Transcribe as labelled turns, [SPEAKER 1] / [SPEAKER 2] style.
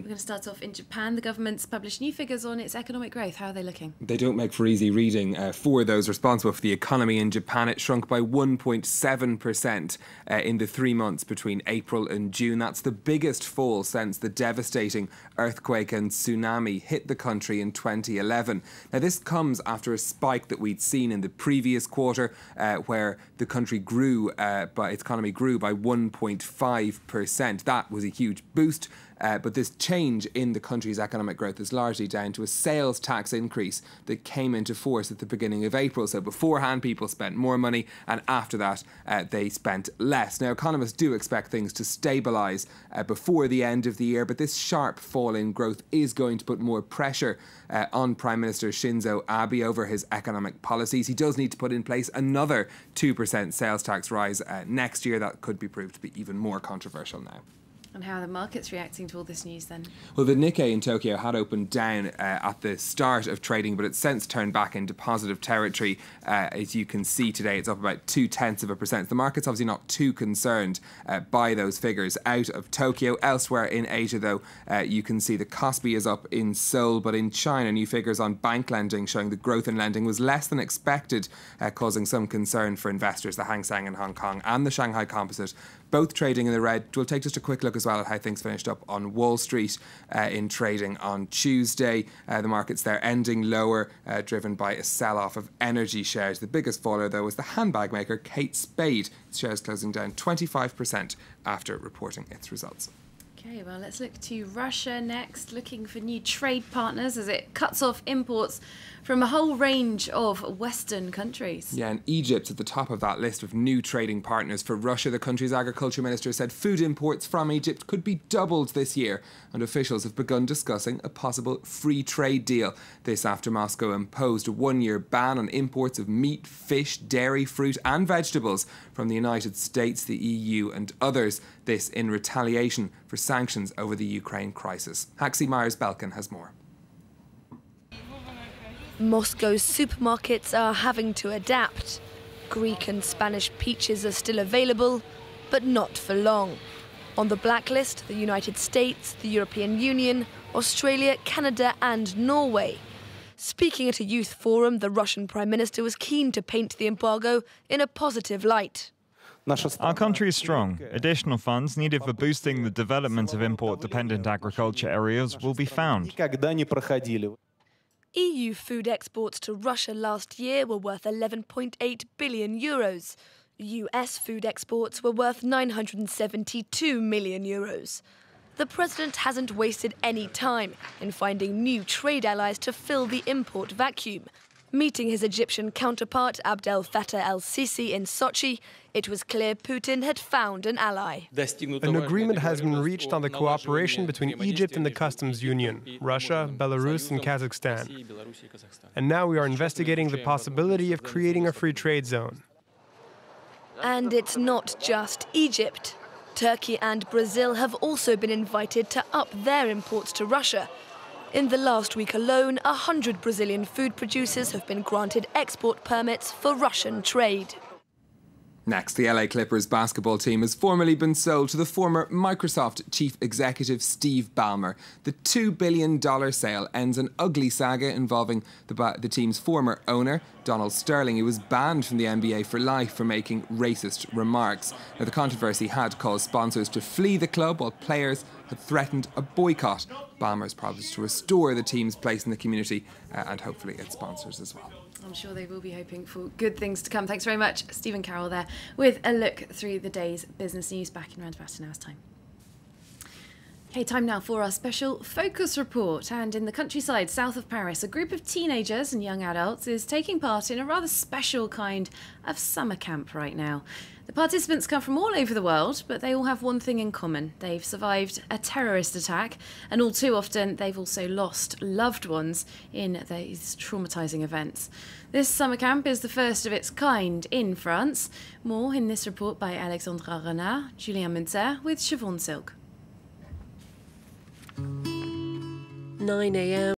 [SPEAKER 1] We're going to start off in Japan. The government's published new figures on its economic growth. How are they looking?
[SPEAKER 2] They don't make for easy reading. For those responsible for the economy in Japan, it shrunk by 1.7% in the 3 months between April and June. That's the biggest fall since the devastating earthquake and tsunami hit the country in 2011. Now, this comes after a spike that we'd seen in the previous quarter, where the country grew, its economy grew by 1.5%. That was a huge boost. But this change in the country's economic growth is largely down to a sales tax increase that came into force at the beginning of April. So beforehand, people spent more money, and after that, they spent less. Now, economists do expect things to stabilise before the end of the year, but this sharp fall in growth is going to put more pressure on Prime Minister Shinzo Abe over his economic policies. He does need to put in place another 2% sales tax rise next year. That could be proved to be even more controversial now.
[SPEAKER 1] And how are the markets reacting to all this news then?
[SPEAKER 2] Well, the Nikkei in Tokyo had opened down at the start of trading, but it's since turned back into positive territory. As you can see today, it's up about 0.2%. The market's obviously not too concerned by those figures out of Tokyo. Elsewhere in Asia, though, you can see the Kospi is up in Seoul, but in China, new figures on bank lending showing the growth in lending was less than expected, causing some concern for investors. The Hang Seng in Hong Kong and the Shanghai Composite both trading in the red. We'll take just a quick look as well at how things finished up on Wall Street in trading on Tuesday. The markets there ending lower, driven by a sell-off of energy shares. The biggest faller, though, was the handbag maker Kate Spade. Its shares closing down 25% after reporting its results.
[SPEAKER 1] Okay, well, let's look to Russia next, looking for new trade partners as it cuts off imports from a whole range of Western countries.
[SPEAKER 2] Yeah, and Egypt's at the top of that list of new trading partners for Russia. The country's agriculture minister said food imports from Egypt could be doubled this year, and officials have begun discussing a possible free trade deal. This after Moscow imposed a one-year ban on imports of meat, fish, dairy, fruit and vegetables from the United States, the EU and others. This in retaliation for sanctions over the Ukraine crisis. Haxi Myers-Belkin has more.
[SPEAKER 3] Moscow's supermarkets are having to adapt. Greek and Spanish peaches are still available, but not for long. On the blacklist, the United States, the European Union, Australia, Canada and Norway. Speaking at a youth forum, the Russian Prime Minister was keen to paint the embargo in a positive light.
[SPEAKER 4] Our country is strong. Additional funds needed for boosting the development of import-dependent agriculture areas will be found.
[SPEAKER 3] EU food exports to Russia last year were worth 11.8 billion euros. US food exports were worth 972 million euros. The president hasn't wasted any time in finding new trade allies to fill the import vacuum. Meeting his Egyptian counterpart Abdel Fattah el-Sisi in Sochi, it was clear Putin had found an ally.
[SPEAKER 5] An agreement has been reached on the cooperation between Egypt and the Customs Union, Russia, Belarus and Kazakhstan. And now we are investigating the possibility of creating a free trade zone.
[SPEAKER 3] And it's not just Egypt. Turkey and Brazil have also been invited to up their imports to Russia. In the last week alone, 100 Brazilian food producers have been granted export permits for Russian trade.
[SPEAKER 2] Next, the LA Clippers basketball team has formally been sold to the former Microsoft chief executive Steve Ballmer. The $2 billion sale ends an ugly saga involving the team's former owner, Donald Sterling, who was banned from the NBA for life for making racist remarks. Now, the controversy had caused sponsors to flee the club, while players had threatened a boycott. Ballmer's promised to restore the team's place in the community and hopefully its sponsors as well.
[SPEAKER 1] I'm sure they will be hoping for good things to come. Thanks very much, Stephen Carroll there, with a look through the day's business news. Back in around about an hour's time. Okay, time now for our special focus report. And in the countryside south of Paris, a group of teenagers and young adults is taking part in a rather special kind of summer camp right now. The participants come from all over the world, but they all have one thing in common. They've survived a terrorist attack, and all too often they've also lost loved ones in these traumatising events. This summer camp is the first of its kind in France. More in this report by Alexandra Renard, Julien Munzer with Siobhan Silk.
[SPEAKER 6] 9 a.m.